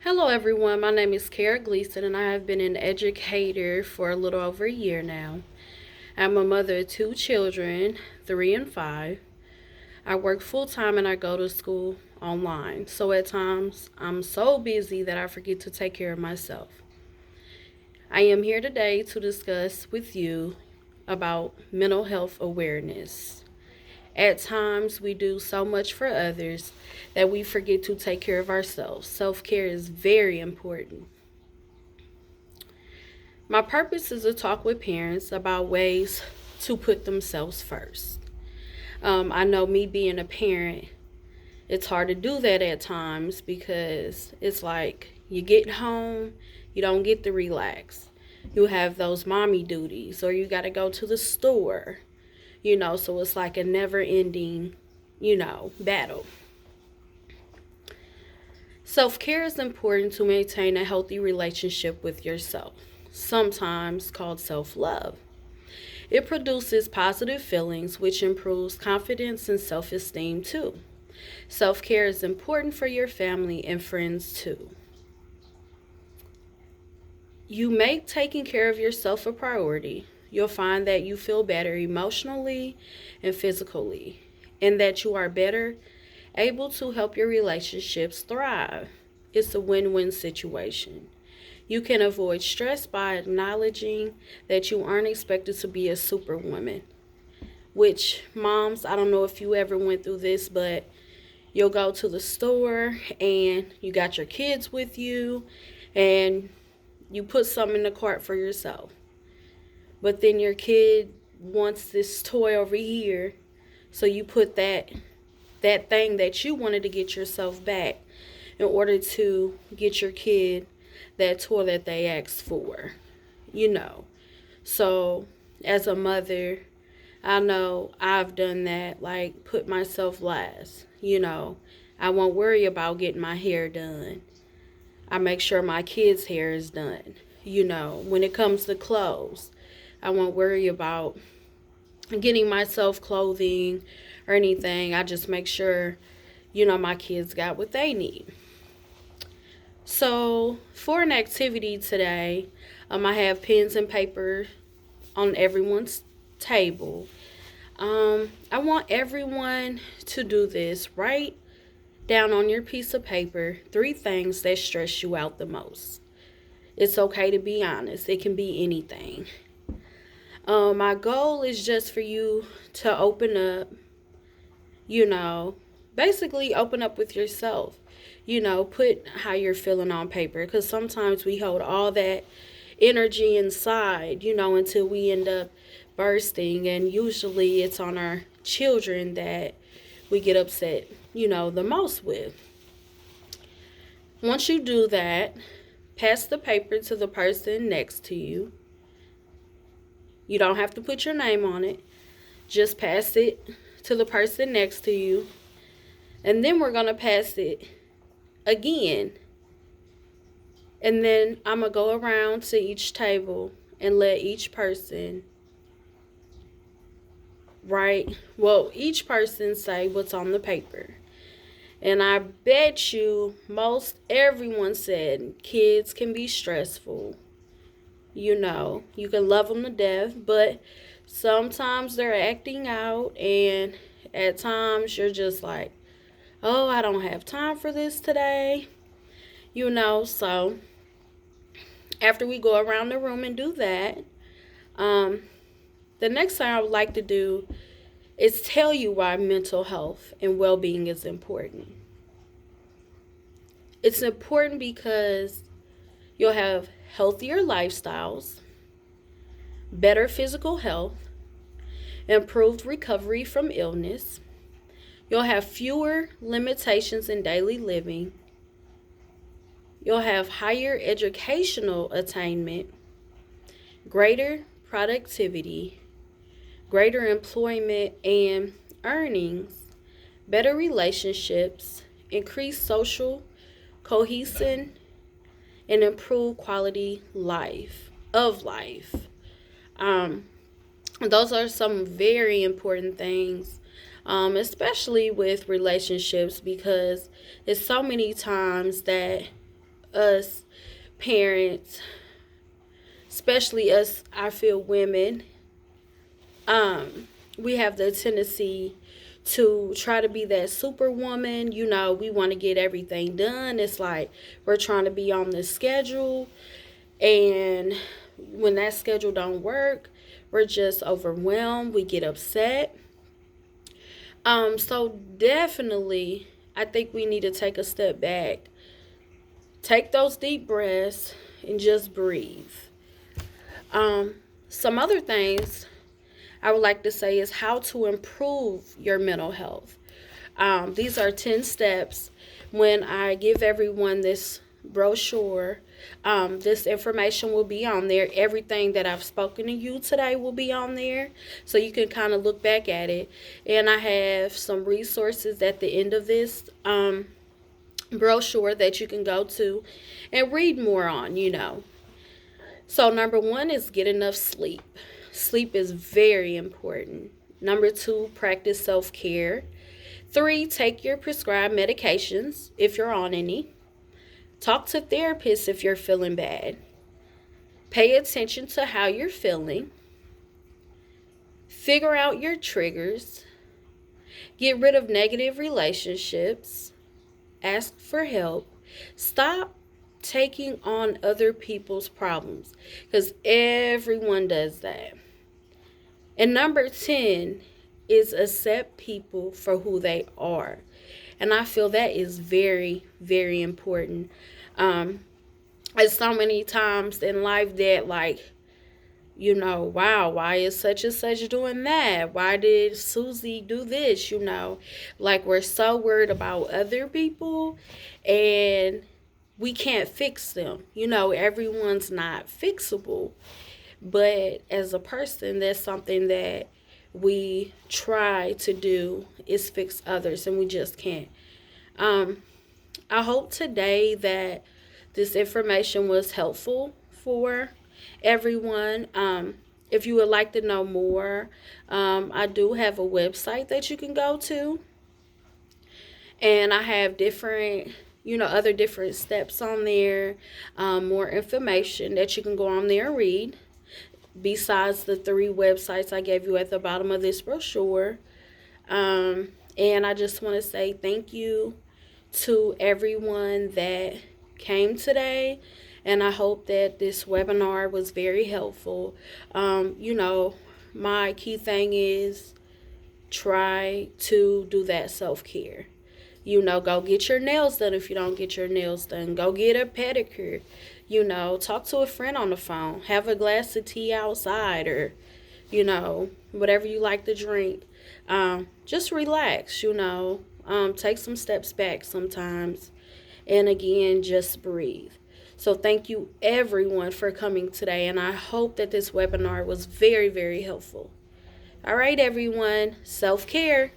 Hello, everyone. My name is Kara Gleason, and I have been an educator for a little over a year now. I'm a mother of two children, 3 and 5. I work full time and I go to school online. So at times, I'm so busy that I forget to take care of myself. I am here today to discuss with you about mental health awareness. At times, we do so much for others that we forget to take care of ourselves. Self care is very important. My purpose is to talk with parents about ways to put themselves first. I know me being a parent, it's hard to do that at times because it's like you get home, you don't get to relax. You have those mommy duties, or you got to go to the store, so it's like a never ending, battle. Self care is important to maintain a healthy relationship with yourself, sometimes called self love. It produces positive feelings, which improves confidence and self esteem too. Self care is important for your family and friends too. You make taking care of yourself a priority. You'll find that you feel better emotionally and physically, and that you are better able to help your relationships thrive. It's a win win situation. You can avoid stress by acknowledging that you aren't expected to be a superwoman. Which, moms, I don't know if you ever went through this, but you'll go to the store and you got your kids with you and you put something in the cart for yourself. But then your kid wants this toy over here, so you put that thing that you wanted to get yourself back in order to get your kid that toy that they asked for, you know. So, as a mother, I know I've done that, like put myself last. I won't worry about getting my hair done. I make sure my kids' hair is done. When it comes to clothes, I won't worry about getting myself clothing or anything. I just make sure, my kids got what they need. So, for an activity today, I have pens and paper on everyone's table. I want everyone to do this. Write down on your piece of paper 3 things that stress you out the most. It's okay to be honest, it can be anything. My goal is just for you to open up, you know, basically open up with yourself. Put how you're feeling on paper because sometimes we hold all that energy inside, until we end up bursting. And usually it's on our children that we get upset, the most with. Once you do that, pass the paper to the person next to you. You don't have to put your name on it. Just pass it to the person next to you. And then we're going to pass it again. And then I'm going to go around to each table and let each person each person say what's on the paper. And I bet you most everyone said kids can be stressful. You can love them to death, but sometimes they're acting out, and at times you're just like, oh, I don't have time for this today. So after we go around the room and do that, the next thing I would like to do is tell you why mental health and well being is important. It's important because you'll have healthier lifestyles, better physical health, improved recovery from illness. You'll have fewer limitations in daily living. You'll have higher educational attainment, greater productivity, greater employment and earnings, better relationships, increased social cohesion, and improved quality of life. Those are some very important things, especially with relationships, because it's so many times that us parents, especially us, I feel, women, we have the tendency to try to be that superwoman. We want to get everything done. It's like we're trying to be on this schedule, and when that schedule don't work, we're just overwhelmed. We get upset. So definitely, I think we need to take a step back, take those deep breaths, and just breathe. Some other things I would like to say is how to improve your mental health. These are 10 steps. When I give everyone this brochure, this information will be on there. Everything that I've spoken to you today will be on there, so you can kind of look back at it. And I have some resources at the end of this brochure that you can go to and read more on. So number 1 is get enough sleep. Sleep is very important. Number 2, practice self-care. 3, take your prescribed medications if you're on any. Talk to therapists if you're feeling bad. Pay attention to how you're feeling. Figure out your triggers. Get rid of negative relationships. Ask for help. Stop taking on other people's problems, because everyone does that. And number 10 is accept people for who they are. And I feel that is very, very important. There's so many times in life that, wow, why is such and such doing that? Why did Susie do this? We're so worried about other people, and we can't fix them. Everyone's not fixable. But as a person, that's something that we try to do, is fix others, and we just can't. I hope today that this information was helpful for everyone. If you would like to know more, I do have a website that you can go to, and I have different other different steps on there, more information that you can go on there and read, besides the 3 websites I gave you at the bottom of this brochure. And I just want to say thank you to everyone that came today, and I hope that this webinar was very helpful. My key thing is try to do that self-care. Go get your nails done if you don't get your nails done. Go get a pedicure. Talk to a friend on the phone. Have a glass of tea outside, or, whatever you like to drink. Just relax, take some steps back sometimes. And again, just breathe. So thank you everyone for coming today, and I hope that this webinar was very, very helpful. All right, everyone, self-care.